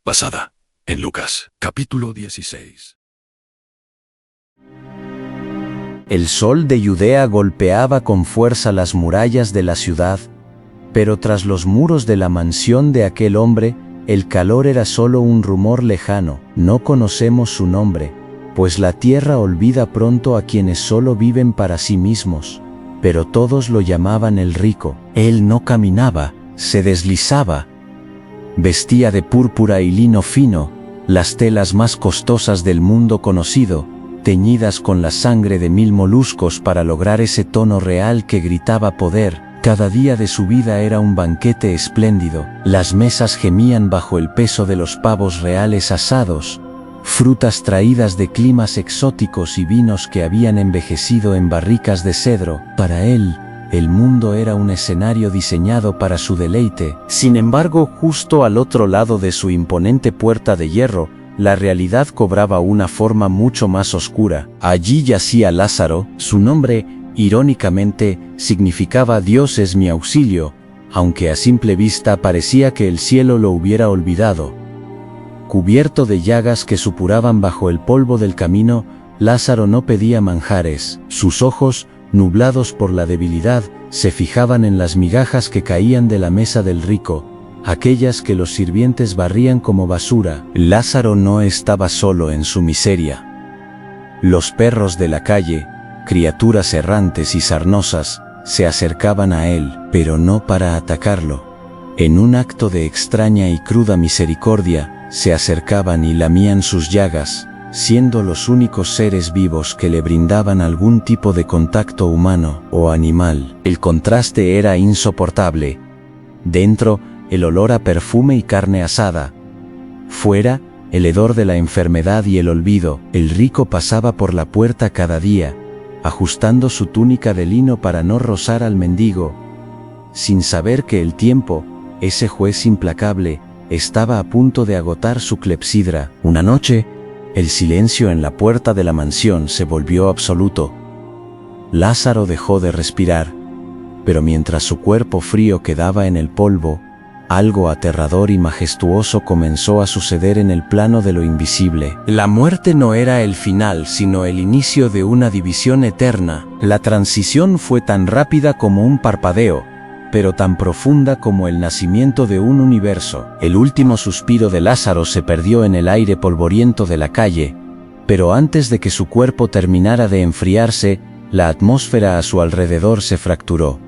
basada en Lucas, capítulo 16. El sol de Judea golpeaba con fuerza las murallas de la ciudad, pero tras los muros de la mansión de aquel hombre, el calor era solo un rumor lejano. No conocemos su nombre, pues la tierra olvida pronto a quienes solo viven para sí mismos. Pero todos lo llamaban el rico. Él no caminaba, se deslizaba. Vestía de púrpura y lino fino, las telas más costosas del mundo conocido, teñidas con la sangre de 1000 moluscos para lograr ese tono real que gritaba poder. Cada día de su vida era un banquete espléndido. Las mesas gemían bajo el peso de los pavos reales asados, frutas traídas de climas exóticos y vinos que habían envejecido en barricas de cedro. Para él, el mundo era un escenario diseñado para su deleite. Sin embargo, justo al otro lado de su imponente puerta de hierro, la realidad cobraba una forma mucho más oscura. Allí yacía Lázaro. Su nombre, irónicamente, significaba Dios es mi auxilio, aunque a simple vista parecía que el cielo lo hubiera olvidado. Cubierto de llagas que supuraban bajo el polvo del camino, Lázaro no pedía manjares. Sus ojos, nublados por la debilidad, se fijaban en las migajas que caían de la mesa del rico, aquellas que los sirvientes barrían como basura. Lázaro no estaba solo en su miseria. Los perros de la calle, criaturas errantes y sarnosas, se acercaban a él, pero no para atacarlo. En un acto de extraña y cruda misericordia, se acercaban y lamían sus llagas, siendo los únicos seres vivos que le brindaban algún tipo de contacto humano o animal. El contraste era insoportable. Dentro, el olor a perfume y carne asada. Fuera, el hedor de la enfermedad y el olvido. El rico pasaba por la puerta cada día, ajustando su túnica de lino para no rozar al mendigo, sin saber que el tiempo, ese juez implacable, estaba a punto de agotar su clepsidra. Una noche, el silencio en la puerta de la mansión se volvió absoluto. Lázaro dejó de respirar, pero mientras su cuerpo frío quedaba en el polvo, algo aterrador y majestuoso comenzó a suceder en el plano de lo invisible. La muerte no era el final, sino el inicio de una división eterna. La transición fue tan rápida como un parpadeo, pero tan profunda como el nacimiento de un universo. El último suspiro de Lázaro se perdió en el aire polvoriento de la calle, pero antes de que su cuerpo terminara de enfriarse, la atmósfera a su alrededor se fracturó.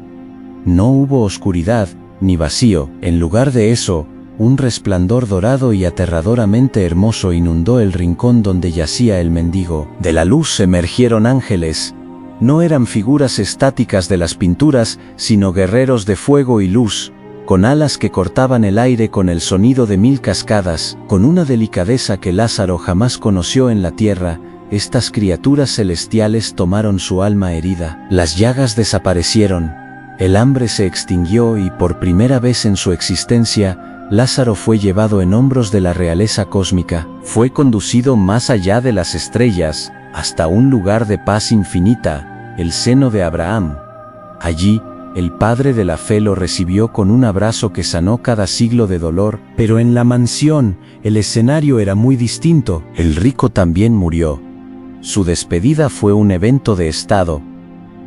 No hubo oscuridad ni vacío. En lugar de eso, un resplandor dorado y aterradoramente hermoso inundó el rincón donde yacía el mendigo. De la luz emergieron ángeles. No eran figuras estáticas de las pinturas, sino guerreros de fuego y luz, con alas que cortaban el aire con el sonido de 1000 cascadas. Con una delicadeza que Lázaro jamás conoció en la tierra, estas criaturas celestiales tomaron su alma herida. Las llagas desaparecieron, el hambre se extinguió y por primera vez en su existencia, Lázaro fue llevado en hombros de la realeza cósmica. Fue conducido más allá de las estrellas, hasta un lugar de paz infinita, el seno de Abraham. Allí, el padre de la fe lo recibió con un abrazo que sanó cada siglo de dolor. Pero en la mansión, el escenario era muy distinto. El rico también murió. Su despedida fue un evento de estado.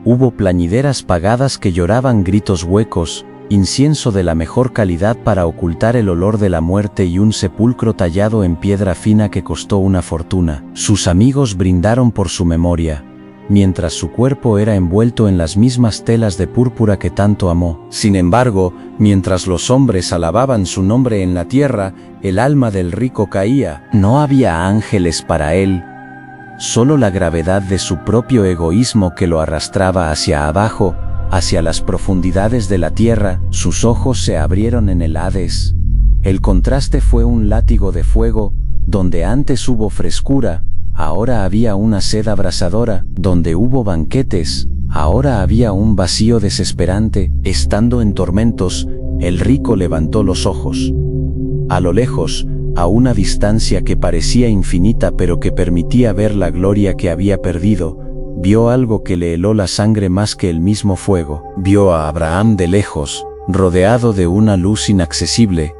Hubo plañideras pagadas que lloraban gritos huecos, incienso de la mejor calidad para ocultar el olor de la muerte y un sepulcro tallado en piedra fina que costó una fortuna. Sus amigos brindaron por su memoria, mientras su cuerpo era envuelto en las mismas telas de púrpura que tanto amó. Sin embargo, mientras los hombres alababan su nombre en la tierra, el alma del rico caía. No había ángeles para él, solo la gravedad de su propio egoísmo que lo arrastraba hacia abajo, hacia las profundidades de la tierra. Sus ojos se abrieron en el Hades. El contraste fue un látigo de fuego. Donde antes hubo frescura, ahora había una sed abrasadora. Donde hubo banquetes, ahora había un vacío desesperante. Estando en tormentos, el rico levantó los ojos. A lo lejos, a una distancia que parecía infinita pero que permitía ver la gloria que había perdido, vio algo que le heló la sangre más que el mismo fuego. Vio a Abraham de lejos, rodeado de una luz inaccesible,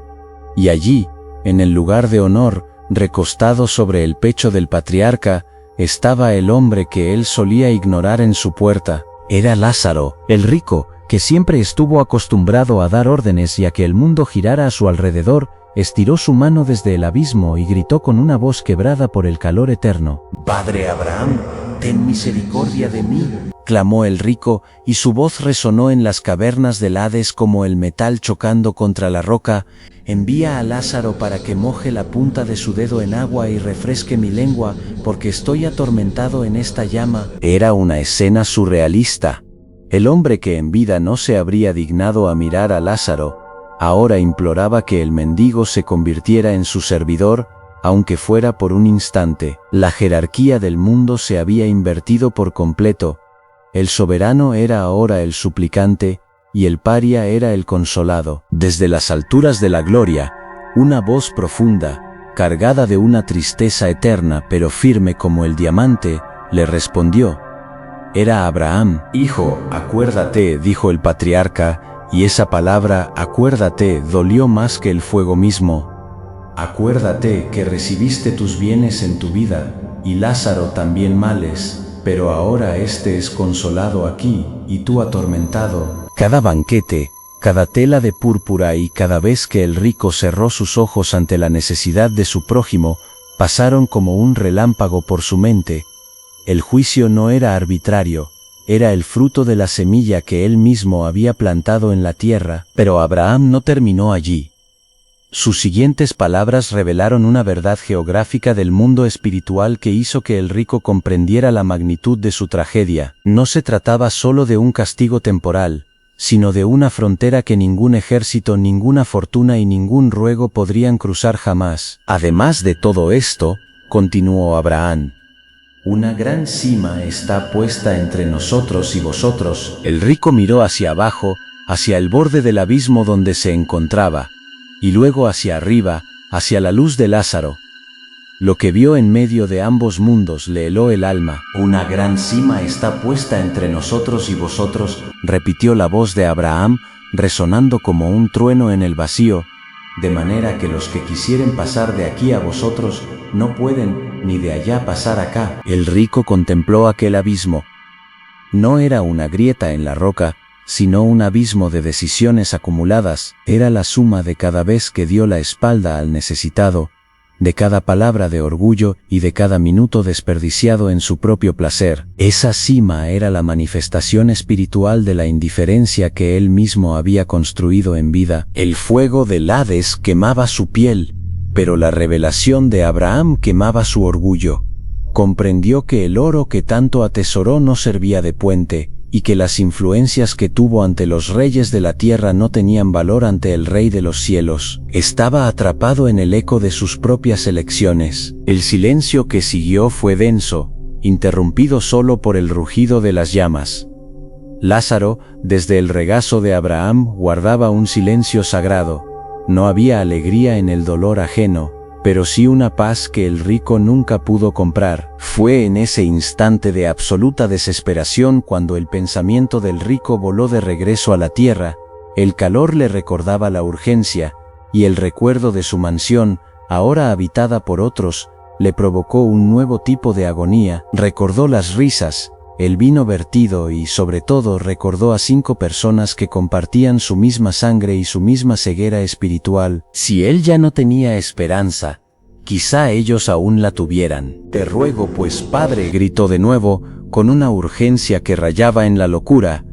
y allí, en el lugar de honor, recostado sobre el pecho del patriarca, estaba el hombre que él solía ignorar en su puerta. Era Lázaro, el rico, que siempre estuvo acostumbrado a dar órdenes y a que el mundo girara a su alrededor. Estiró su mano desde el abismo y gritó con una voz quebrada por el calor eterno: «Padre Abraham, ten misericordia de mí», clamó el rico, y su voz resonó en las cavernas del Hades como el metal chocando contra la roca. «Envía a Lázaro para que moje la punta de su dedo en agua y refresque mi lengua, porque estoy atormentado en esta llama». Era una escena surrealista. El hombre que en vida no se habría dignado a mirar a Lázaro, ahora imploraba que el mendigo se convirtiera en su servidor, aunque fuera por un instante. La jerarquía del mundo se había invertido por completo. El soberano era ahora el suplicante, y el paria era el consolado. Desde las alturas de la gloria, una voz profunda, cargada de una tristeza eterna pero firme como el diamante, le respondió. Era Abraham. «Hijo, acuérdate», dijo el patriarca, y esa palabra, acuérdate, dolió más que el fuego mismo. «Acuérdate que recibiste tus bienes en tu vida, y Lázaro también males, pero ahora éste es consolado aquí, y tú atormentado». Cada banquete, cada tela de púrpura y cada vez que el rico cerró sus ojos ante la necesidad de su prójimo, pasaron como un relámpago por su mente. El juicio no era arbitrario, era el fruto de la semilla que él mismo había plantado en la tierra. Pero Abraham no terminó allí. Sus siguientes palabras revelaron una verdad geográfica del mundo espiritual que hizo que el rico comprendiera la magnitud de su tragedia. No se trataba solo de un castigo temporal, sino de una frontera que ningún ejército, ninguna fortuna y ningún ruego podrían cruzar jamás. Además de todo esto, continuó Abraham, una gran cima está puesta entre nosotros y vosotros. El rico miró hacia abajo, hacia el borde del abismo donde se encontraba, y luego hacia arriba, hacia la luz de Lázaro. Lo que vio en medio de ambos mundos le heló el alma. «Una gran cima está puesta entre nosotros y vosotros», repitió la voz de Abraham, resonando como un trueno en el vacío, «de manera que los que quisieren pasar de aquí a vosotros no pueden, ni de allá pasar acá». El rico contempló aquel abismo. No era una grieta en la roca, sino un abismo de decisiones acumuladas. Era la suma de cada vez que dio la espalda al necesitado, de cada palabra de orgullo y de cada minuto desperdiciado en su propio placer. Esa cima era la manifestación espiritual de la indiferencia que él mismo había construido en vida. El fuego del Hades quemaba su piel, pero la revelación de Abraham quemaba su orgullo. Comprendió que el oro que tanto atesoró no servía de puente, y que las influencias que tuvo ante los reyes de la tierra no tenían valor ante el Rey de los cielos. Estaba atrapado en el eco de sus propias elecciones. El silencio que siguió fue denso, interrumpido solo por el rugido de las llamas. Lázaro, desde el regazo de Abraham, guardaba un silencio sagrado. No había alegría en el dolor ajeno, pero sí una paz que el rico nunca pudo comprar. Fue en ese instante de absoluta desesperación cuando el pensamiento del rico voló de regreso a la tierra. El calor le recordaba la urgencia, y el recuerdo de su mansión, ahora habitada por otros, le provocó un nuevo tipo de agonía. Recordó las risas, el vino vertido y, sobre todo, recordó a 5 personas que compartían su misma sangre y su misma ceguera espiritual. Si él ya no tenía esperanza, quizá ellos aún la tuvieran. «Te ruego pues, padre», gritó de nuevo, con una urgencia que rayaba en la locura,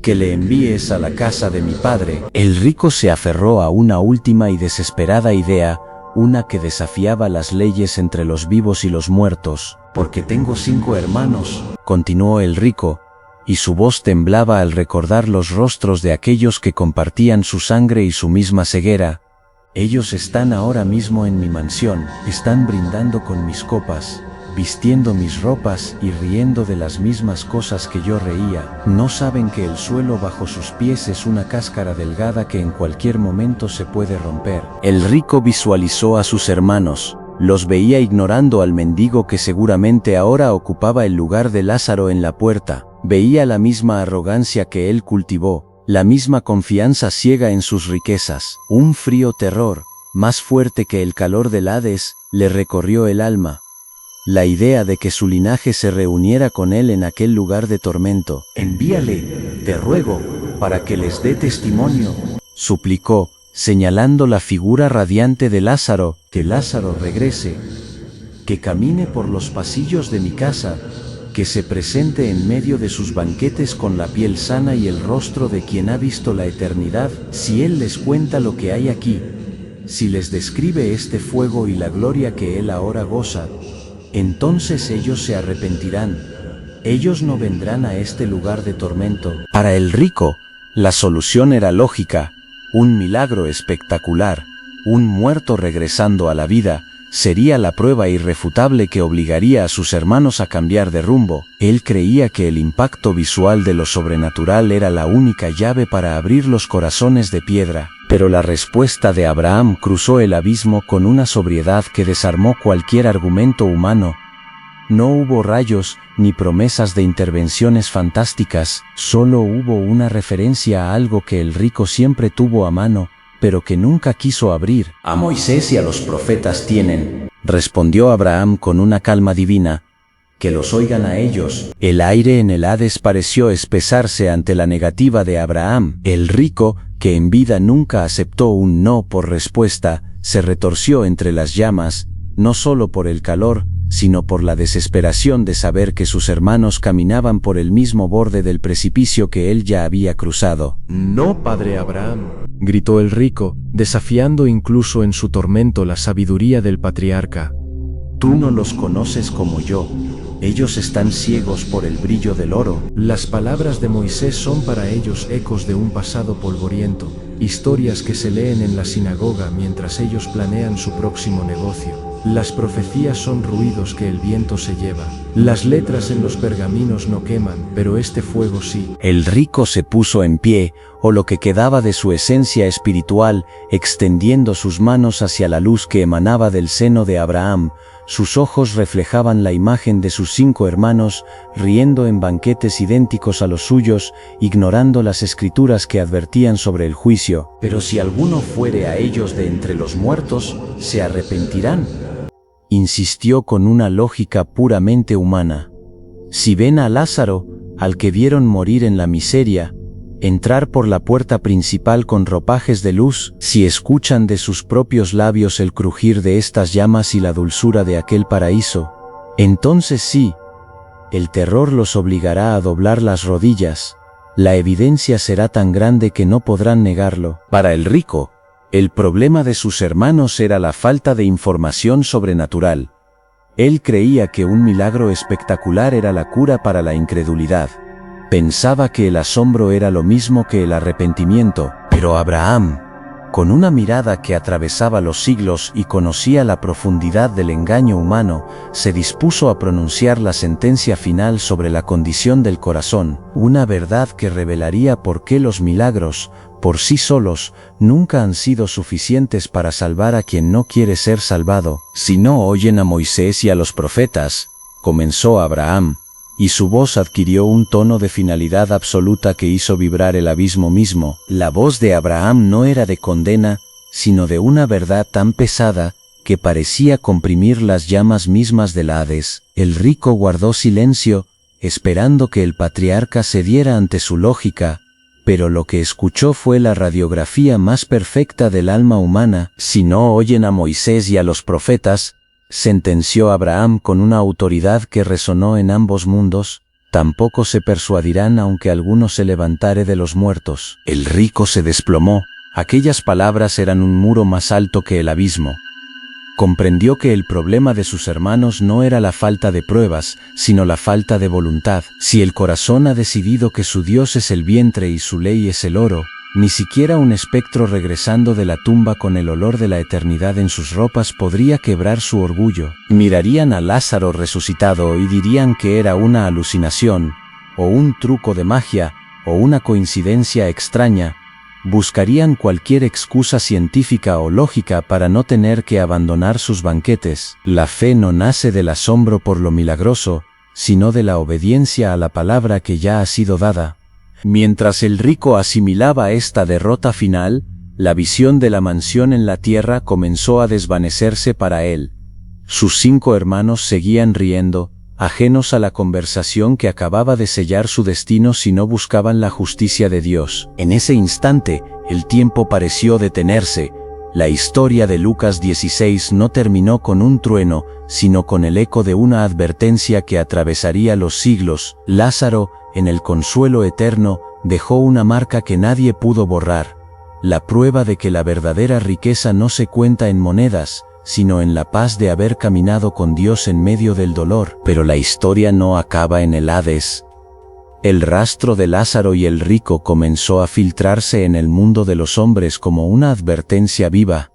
«que le envíes a la casa de mi padre». El rico se aferró a una última y desesperada idea, una que desafiaba las leyes entre los vivos y los muertos. «Porque tengo 5 hermanos», continuó el rico, y su voz temblaba al recordar los rostros de aquellos que compartían su sangre y su misma ceguera. «Ellos están ahora mismo en mi mansión, están brindando con mis copas, vistiendo mis ropas y riendo de las mismas cosas que yo reía. No saben que el suelo bajo sus pies es una cáscara delgada que en cualquier momento se puede romper». El rico visualizó a sus hermanos. Los veía ignorando al mendigo que seguramente ahora ocupaba el lugar de Lázaro en la puerta. Veía la misma arrogancia que él cultivó, la misma confianza ciega en sus riquezas. Un frío terror, más fuerte que el calor del Hades, le recorrió el alma. La idea de que su linaje se reuniera con él en aquel lugar de tormento. «Envíale, te ruego, para que les dé testimonio», suplicó, señalando la figura radiante de Lázaro. «Que Lázaro regrese, que camine por los pasillos de mi casa, que se presente en medio de sus banquetes con la piel sana y el rostro de quien ha visto la eternidad. Si él les cuenta lo que hay aquí, si les describe este fuego y la gloria que él ahora goza, entonces ellos se arrepentirán. Ellos no vendrán a este lugar de tormento». Para el rico, la solución era lógica. Un milagro espectacular, un muerto regresando a la vida, sería la prueba irrefutable que obligaría a sus hermanos a cambiar de rumbo. Él creía que el impacto visual de lo sobrenatural era la única llave para abrir los corazones de piedra. Pero la respuesta de Abraham cruzó el abismo con una sobriedad que desarmó cualquier argumento humano. No hubo rayos, ni promesas de intervenciones fantásticas, solo hubo una referencia a algo que el rico siempre tuvo a mano, pero que nunca quiso abrir. «A Moisés y a los profetas tienen», respondió Abraham con una calma divina, «que los oigan a ellos». El aire en el Hades pareció espesarse ante la negativa de Abraham. El rico, que en vida nunca aceptó un no por respuesta, se retorció entre las llamas, no solo por el calor, sino por la desesperación de saber que sus hermanos caminaban por el mismo borde del precipicio que él ya había cruzado. «No, padre Abraham», gritó el rico, desafiando incluso en su tormento la sabiduría del patriarca. «Tú no los conoces como yo. Ellos están ciegos por el brillo del oro». Las palabras de Moisés son para ellos ecos de un pasado polvoriento, historias que se leen en la sinagoga mientras ellos planean su próximo negocio. Las profecías son ruidos que el viento se lleva. Las letras en los pergaminos no queman, pero este fuego sí. El rico se puso en pie, o lo que quedaba de su esencia espiritual, extendiendo sus manos hacia la luz que emanaba del seno de Abraham. Sus ojos reflejaban la imagen de sus 5 hermanos, riendo en banquetes idénticos a los suyos, ignorando las escrituras que advertían sobre el juicio. «Pero si alguno fuere a ellos de entre los muertos, se arrepentirán», insistió con una lógica puramente humana. «Si ven a Lázaro, al que vieron morir en la miseria, entrar por la puerta principal con ropajes de luz, si escuchan de sus propios labios el crujir de estas llamas y la dulzura de aquel paraíso, entonces sí, el terror los obligará a doblar las rodillas, la evidencia será tan grande que no podrán negarlo». Para el rico, el problema de sus hermanos era la falta de información sobrenatural. Él creía que un milagro espectacular era la cura para la incredulidad. Pensaba que el asombro era lo mismo que el arrepentimiento. Pero Abraham, con una mirada que atravesaba los siglos y conocía la profundidad del engaño humano, se dispuso a pronunciar la sentencia final sobre la condición del corazón, una verdad que revelaría por qué los milagros, por sí solos, nunca han sido suficientes para salvar a quien no quiere ser salvado. «Si no oyen a Moisés y a los profetas», comenzó Abraham, y su voz adquirió un tono de finalidad absoluta que hizo vibrar el abismo mismo. La voz de Abraham no era de condena, sino de una verdad tan pesada que parecía comprimir las llamas mismas del Hades. El rico guardó silencio, esperando que el patriarca cediera ante su lógica, pero lo que escuchó fue la radiografía más perfecta del alma humana. «Si no oyen a Moisés y a los profetas», sentenció Abraham con una autoridad que resonó en ambos mundos, «tampoco se persuadirán aunque alguno se levantare de los muertos». El rico se desplomó. Aquellas palabras eran un muro más alto que el abismo. Comprendió que el problema de sus hermanos no era la falta de pruebas, sino la falta de voluntad. Si el corazón ha decidido que su Dios es el vientre y su ley es el oro, ni siquiera un espectro regresando de la tumba con el olor de la eternidad en sus ropas podría quebrar su orgullo. Mirarían a Lázaro resucitado y dirían que era una alucinación, o un truco de magia, o una coincidencia extraña. Buscarían cualquier excusa científica o lógica para no tener que abandonar sus banquetes. La fe no nace del asombro por lo milagroso, sino de la obediencia a la palabra que ya ha sido dada. Mientras el rico asimilaba esta derrota final, La visión de la mansión en la tierra comenzó a desvanecerse para él. Sus 5 hermanos seguían riendo, ajenos a la conversación que acababa de sellar su destino si no buscaban la justicia de Dios. En ese instante, el tiempo pareció detenerse. La historia de Lucas 16 no terminó con un trueno, sino con el eco de una advertencia que atravesaría los siglos. Lázaro, en el consuelo eterno, dejó una marca que nadie pudo borrar. La prueba de que la verdadera riqueza no se cuenta en monedas, sino en la paz de haber caminado con Dios en medio del dolor. Pero la historia no acaba en el Hades. El rastro de Lázaro y el rico comenzó a filtrarse en el mundo de los hombres como una advertencia viva,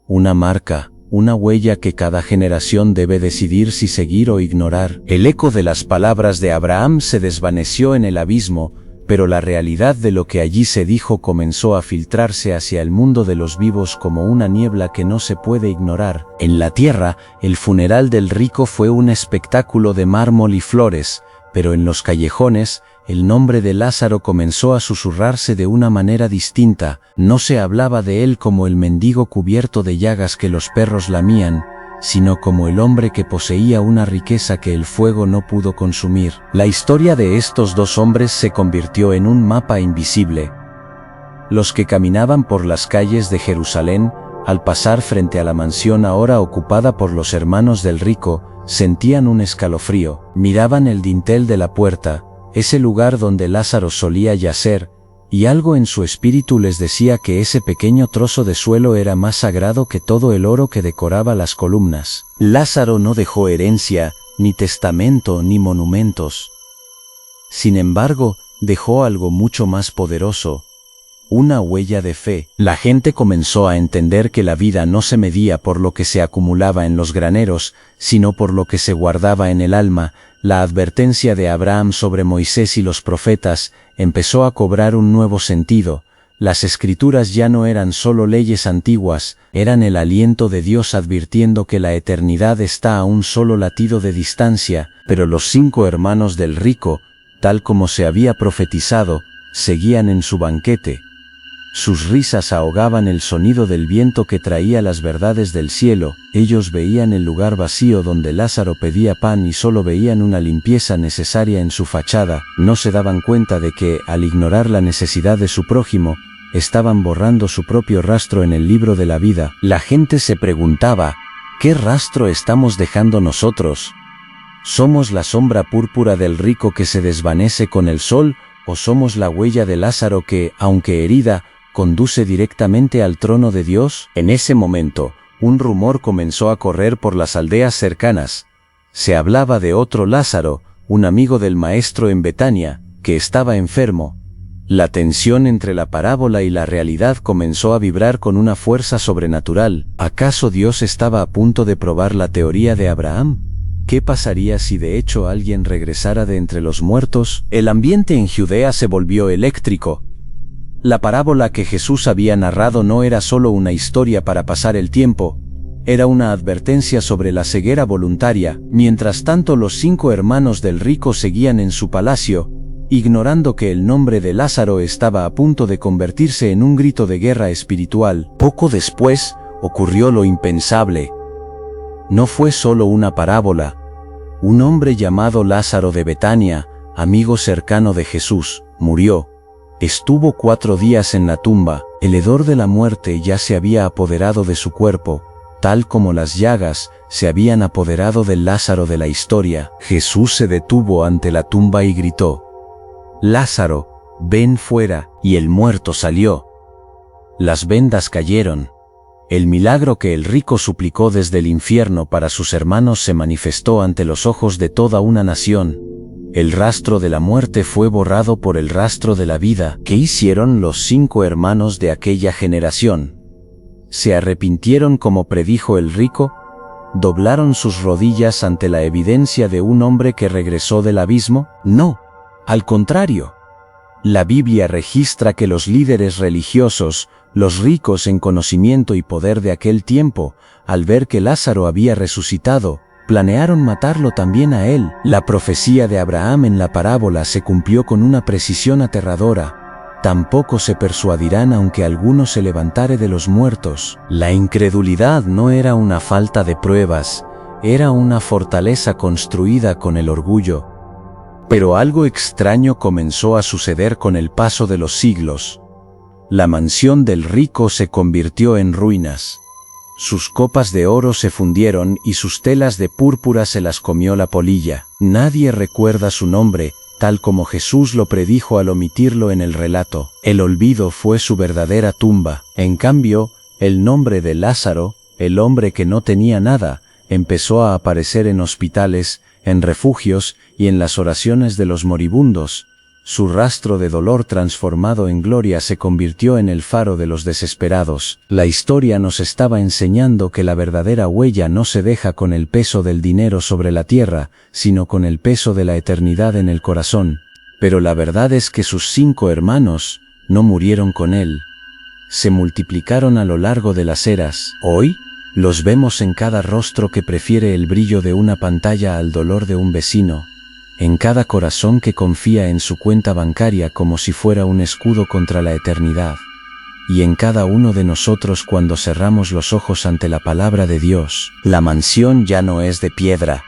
una marca, una huella que cada generación debe decidir si seguir o ignorar. El eco de las palabras de Abraham se desvaneció en el abismo, pero la realidad de lo que allí se dijo comenzó a filtrarse hacia el mundo de los vivos como una niebla que no se puede ignorar. En la tierra, el funeral del rico fue un espectáculo de mármol y flores, pero en los callejones, el nombre de Lázaro comenzó a susurrarse de una manera distinta. No se hablaba de él como el mendigo cubierto de llagas que los perros lamían, sino como el hombre que poseía una riqueza que el fuego no pudo consumir. La historia de estos 2 hombres se convirtió en un mapa invisible. Los que caminaban por las calles de Jerusalén, al pasar frente a la mansión ahora ocupada por los hermanos del rico, sentían un escalofrío. Miraban el dintel de la puerta, ese lugar donde Lázaro solía yacer, y algo en su espíritu les decía que ese pequeño trozo de suelo era más sagrado que todo el oro que decoraba las columnas. Lázaro no dejó herencia, ni testamento, ni monumentos. Sin embargo, dejó algo mucho más poderoso: una huella de fe. La gente comenzó a entender que la vida no se medía por lo que se acumulaba en los graneros, sino por lo que se guardaba en el alma. La advertencia de Abraham sobre Moisés y los profetas empezó a cobrar un nuevo sentido. Las escrituras ya no eran solo leyes antiguas, eran el aliento de Dios advirtiendo que la eternidad está a un solo latido de distancia. Pero los 5 hermanos del rico, tal como se había profetizado, seguían en su banquete. Sus risas ahogaban el sonido del viento que traía las verdades del cielo. Ellos veían el lugar vacío donde Lázaro pedía pan y solo veían una limpieza necesaria en su fachada. No se daban cuenta de que, al ignorar la necesidad de su prójimo, estaban borrando su propio rastro en el libro de la vida. La gente se preguntaba, ¿qué rastro estamos dejando nosotros? ¿Somos la sombra púrpura del rico que se desvanece con el sol, o somos la huella de Lázaro que, aunque herida, conduce directamente al trono de Dios? En ese momento, un rumor comenzó a correr por las aldeas cercanas. Se hablaba de otro Lázaro, un amigo del maestro en Betania, que estaba enfermo. La tensión entre la parábola y la realidad comenzó a vibrar con una fuerza sobrenatural. ¿Acaso Dios estaba a punto de probar la teoría de Abraham? ¿Qué pasaría si de hecho alguien regresara de entre los muertos? El ambiente en Judea se volvió eléctrico. La parábola que Jesús había narrado no era solo una historia para pasar el tiempo, era una advertencia sobre la ceguera voluntaria. Mientras tanto, los 5 hermanos del rico seguían en su palacio, ignorando que el nombre de Lázaro estaba a punto de convertirse en un grito de guerra espiritual. Poco después, ocurrió lo impensable. No fue solo una parábola. Un hombre llamado Lázaro de Betania, amigo cercano de Jesús, murió. Estuvo 4 días en la tumba. El hedor de la muerte ya se había apoderado de su cuerpo, tal como las llagas se habían apoderado del Lázaro de la historia. Jesús se detuvo ante la tumba y gritó: «Lázaro, ven fuera», y el muerto salió. Las vendas cayeron. El milagro que el rico suplicó desde el infierno para sus hermanos se manifestó ante los ojos de toda una nación. El rastro de la muerte fue borrado por el rastro de la vida. ¿Qué hicieron los 5 hermanos de aquella generación? ¿Se arrepintieron como predijo el rico? ¿Doblaron sus rodillas ante la evidencia de un hombre que regresó del abismo? No, al contrario. La Biblia registra que los líderes religiosos, los ricos en conocimiento y poder de aquel tiempo, al ver que Lázaro había resucitado, planearon matarlo también a él. La profecía de Abraham en la parábola se cumplió con una precisión aterradora. tampoco se persuadirán aunque alguno se levantare de los muertos. La incredulidad no era una falta de pruebas, era una fortaleza construida con el orgullo. Pero algo extraño comenzó a suceder con el paso de los siglos. La mansión del rico se convirtió en ruinas. Sus copas de oro se fundieron y sus telas de púrpura se las comió la polilla. Nadie recuerda su nombre, tal como Jesús lo predijo al omitirlo en el relato. El olvido fue su verdadera tumba. En cambio, el nombre de Lázaro, el hombre que no tenía nada, empezó a aparecer en hospitales, en refugios y en las oraciones de los moribundos. Su rastro de dolor transformado en gloria se convirtió en el faro de los desesperados. La historia nos estaba enseñando que la verdadera huella no se deja con el peso del dinero sobre la tierra, sino con el peso de la eternidad en el corazón. Pero la verdad es que sus 5 hermanos no murieron con él. Se multiplicaron a lo largo de las eras. Hoy, los vemos en cada rostro que prefiere el brillo de una pantalla al dolor de un vecino, en cada corazón que confía en su cuenta bancaria como si fuera un escudo contra la eternidad, y en cada uno de nosotros cuando cerramos los ojos ante la palabra de Dios. La mansión ya no es de piedra.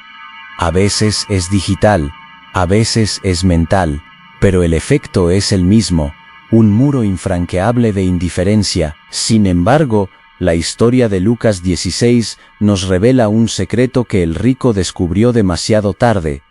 A veces es digital, a veces es mental, pero el efecto es el mismo, un muro infranqueable de indiferencia. Sin embargo, la historia de Lucas 16 nos revela un secreto que el rico descubrió demasiado tarde.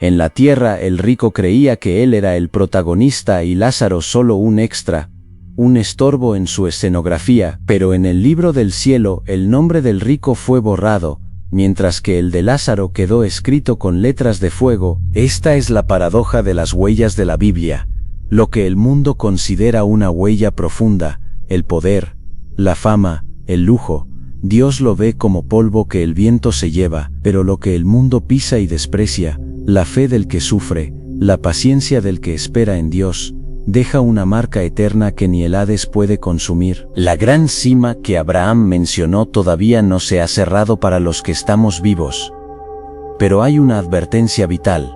En la tierra el rico creía que él era el protagonista y Lázaro solo un extra, un estorbo en su escenografía, pero en el libro del cielo el nombre del rico fue borrado, mientras que el de Lázaro quedó escrito con letras de fuego. Esta es la paradoja de las huellas de la Biblia. Lo que el mundo considera una huella profunda, el poder, la fama, el lujo, Dios lo ve como polvo que el viento se lleva, pero lo que el mundo pisa y desprecia, la fe del que sufre, la paciencia del que espera en Dios, deja una marca eterna que ni el Hades puede consumir. La gran cima que Abraham mencionó todavía no se ha cerrado para los que estamos vivos. Pero hay una advertencia vital.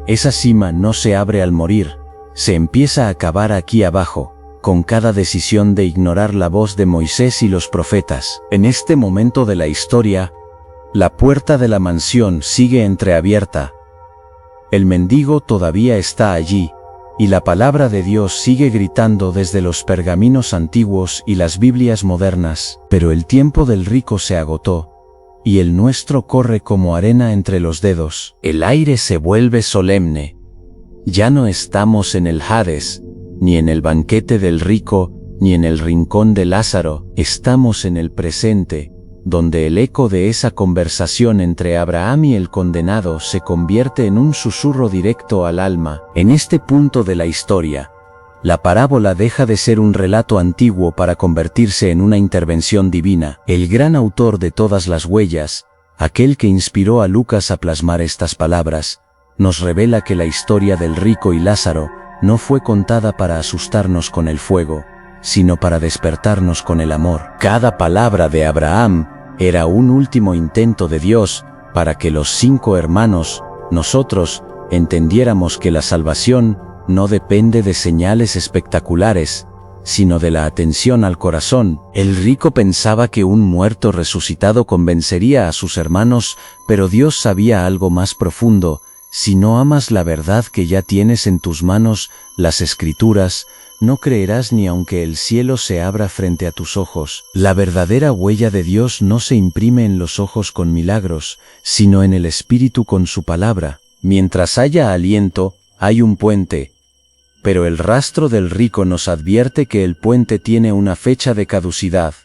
Esa cima no se abre al morir, se empieza a cavar aquí abajo, con cada decisión de ignorar la voz de Moisés y los profetas. En este momento de la historia, la puerta de la mansión sigue entreabierta. El mendigo todavía está allí, y la palabra de Dios sigue gritando desde los pergaminos antiguos y las Biblias modernas. Pero el tiempo del rico se agotó, y el nuestro corre como arena entre los dedos. El aire se vuelve solemne. Ya no estamos en el Hades, ni en el banquete del rico, ni en el rincón de Lázaro. Estamos en el presente, donde el eco de esa conversación entre Abraham y el condenado se convierte en un susurro directo al alma. En este punto de la historia, la parábola deja de ser un relato antiguo para convertirse en una intervención divina. El gran autor de todas las huellas, aquel que inspiró a Lucas a plasmar estas palabras, nos revela que la historia del rico y Lázaro no fue contada para asustarnos con el fuego, sino para despertarnos con el amor. Cada palabra de Abraham era un último intento de Dios para que los 5 hermanos, nosotros, entendiéramos que la salvación no depende de señales espectaculares, sino de la atención al corazón. El rico pensaba que un muerto resucitado convencería a sus hermanos, pero Dios sabía algo más profundo. Si no amas la verdad que ya tienes en tus manos, las Escrituras, no creerás ni aunque el cielo se abra frente a tus ojos. La verdadera huella de Dios no se imprime en los ojos con milagros, sino en el espíritu con su palabra. Mientras haya aliento, hay un puente. Pero el rastro del rico nos advierte que el puente tiene una fecha de caducidad.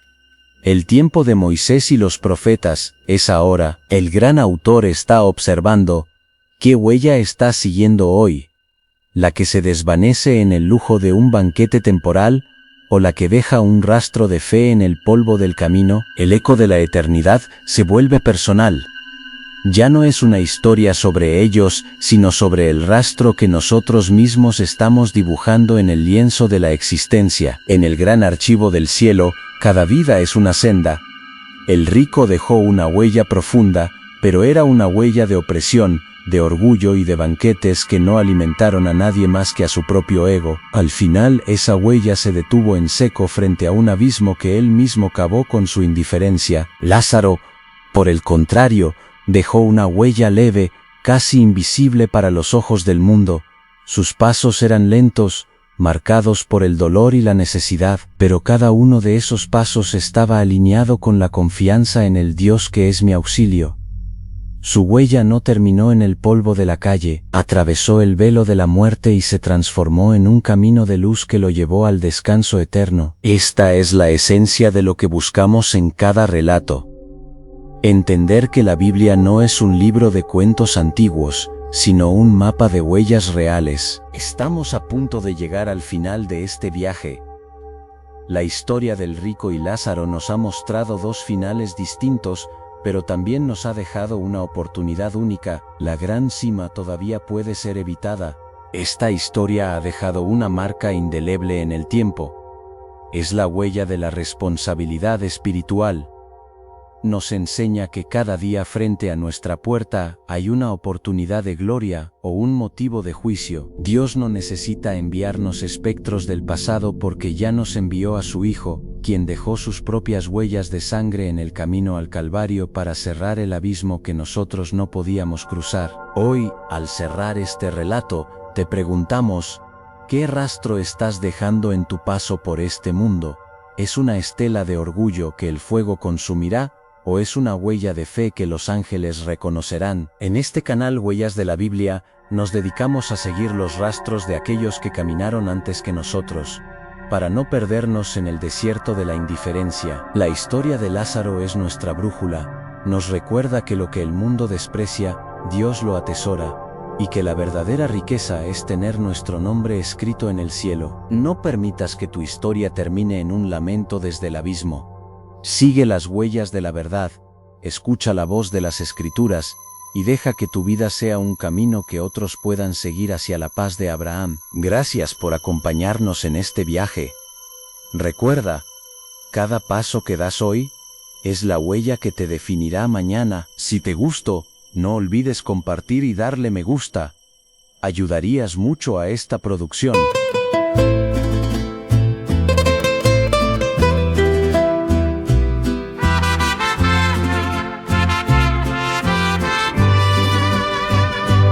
El tiempo de Moisés y los profetas es ahora. El gran autor está observando. ¿Qué huella está siguiendo hoy? ¿La que se desvanece en el lujo de un banquete temporal, o la que deja un rastro de fe en el polvo del camino? El eco de la eternidad se vuelve personal. Ya no es una historia sobre ellos, sino sobre el rastro que nosotros mismos estamos dibujando en el lienzo de la existencia. En el gran archivo del cielo, cada vida es una senda. El rico dejó una huella profunda, pero era una huella de opresión, de orgullo y de banquetes que no alimentaron a nadie más que a su propio ego. Al final, esa huella se detuvo en seco frente a un abismo que él mismo cavó con su indiferencia. Lázaro, por el contrario, dejó una huella leve, casi invisible para los ojos del mundo. Sus pasos eran lentos, marcados por el dolor y la necesidad, pero cada uno de esos pasos estaba alineado con la confianza en el Dios que es mi auxilio. Su huella no terminó en el polvo de la calle, atravesó el velo de la muerte y se transformó en un camino de luz que lo llevó al descanso eterno. Esta es la esencia de lo que buscamos en cada relato. Entender que la Biblia no es un libro de cuentos antiguos, sino un mapa de huellas reales. Estamos a punto de llegar al final de este viaje. La historia del rico y Lázaro nos ha mostrado dos finales distintos, pero también nos ha dejado una oportunidad única. La gran cima todavía puede ser evitada. Esta historia ha dejado una marca indeleble en el tiempo. Es la huella de la responsabilidad espiritual. Nos enseña que cada día frente a nuestra puerta hay una oportunidad de gloria o un motivo de juicio. Dios no necesita enviarnos espectros del pasado porque ya nos envió a su Hijo, quien dejó sus propias huellas de sangre en el camino al Calvario para cerrar el abismo que nosotros no podíamos cruzar. Hoy, al cerrar este relato, te preguntamos, ¿qué rastro estás dejando en tu paso por este mundo? ¿Es una estela de orgullo que el fuego consumirá? ¿O es una huella de fe que los ángeles reconocerán? En este canal Huellas de la Biblia, nos dedicamos a seguir los rastros de aquellos que caminaron antes que nosotros, para no perdernos en el desierto de la indiferencia. La historia de Lázaro es nuestra brújula, nos recuerda que lo que el mundo desprecia, Dios lo atesora, y que la verdadera riqueza es tener nuestro nombre escrito en el cielo. No permitas que tu historia termine en un lamento desde el abismo. Sigue las huellas de la verdad, escucha la voz de las Escrituras, y deja que tu vida sea un camino que otros puedan seguir hacia la paz de Abraham. Gracias por acompañarnos en este viaje. Recuerda, cada paso que das hoy es la huella que te definirá mañana. Si te gustó, no olvides compartir y darle me gusta. Ayudarías mucho a esta producción.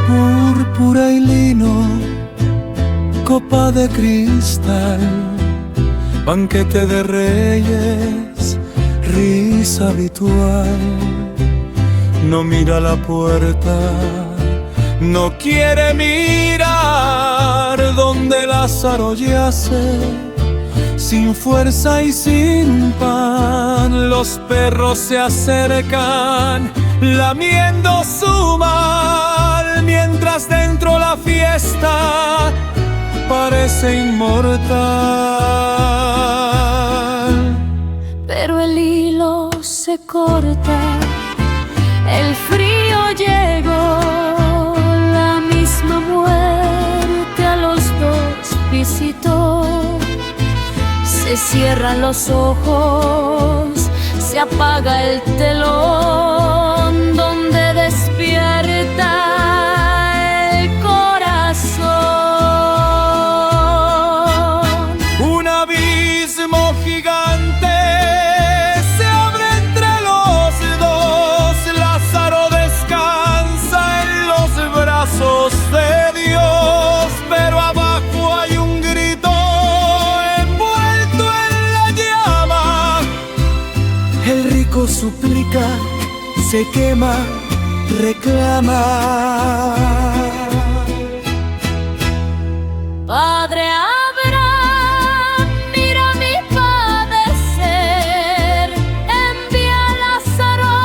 Púrpura y lino, copa de cristal, banquete de reyes, risa habitual. No mira la puerta, no quiere mirar donde Lázaro yace, sin fuerza y sin pan. Los perros se acercan, lamiendo su mal, mientras dentro la fiesta parece inmortal. Pero el hilo se corta, el frío llegó, la misma muerte a los dos visitó. Se cierran los ojos, se apaga el telón donde despierta el corazón. Un abismo gigante se abre entre los dos. Lázaro descansa en los brazos de Dios, pero abajo hay un grito envuelto en la llama. El rico suplica, se quema, reclama. Padre Abraham, mira mi padecer, envía a Lázaro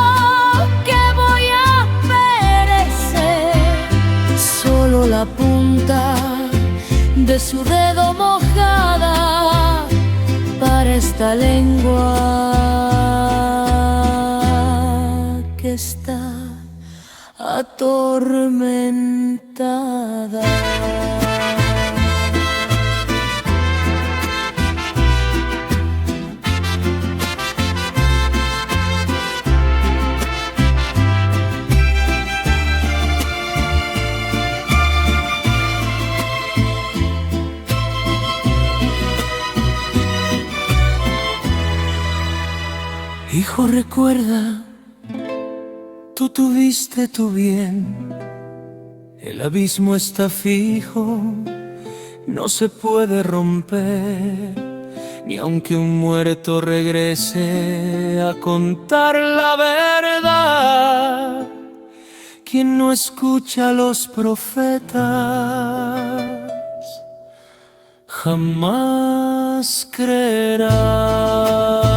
que voy a perecer. Solo la punta de su dedo mojada para esta lengua que está atormentada. Hijo, recuerda, tú tuviste tu bien. El abismo está fijo, no se puede romper, ni aunque un muerto regrese a contar la verdad. Quien no escucha a los profetas jamás creerá.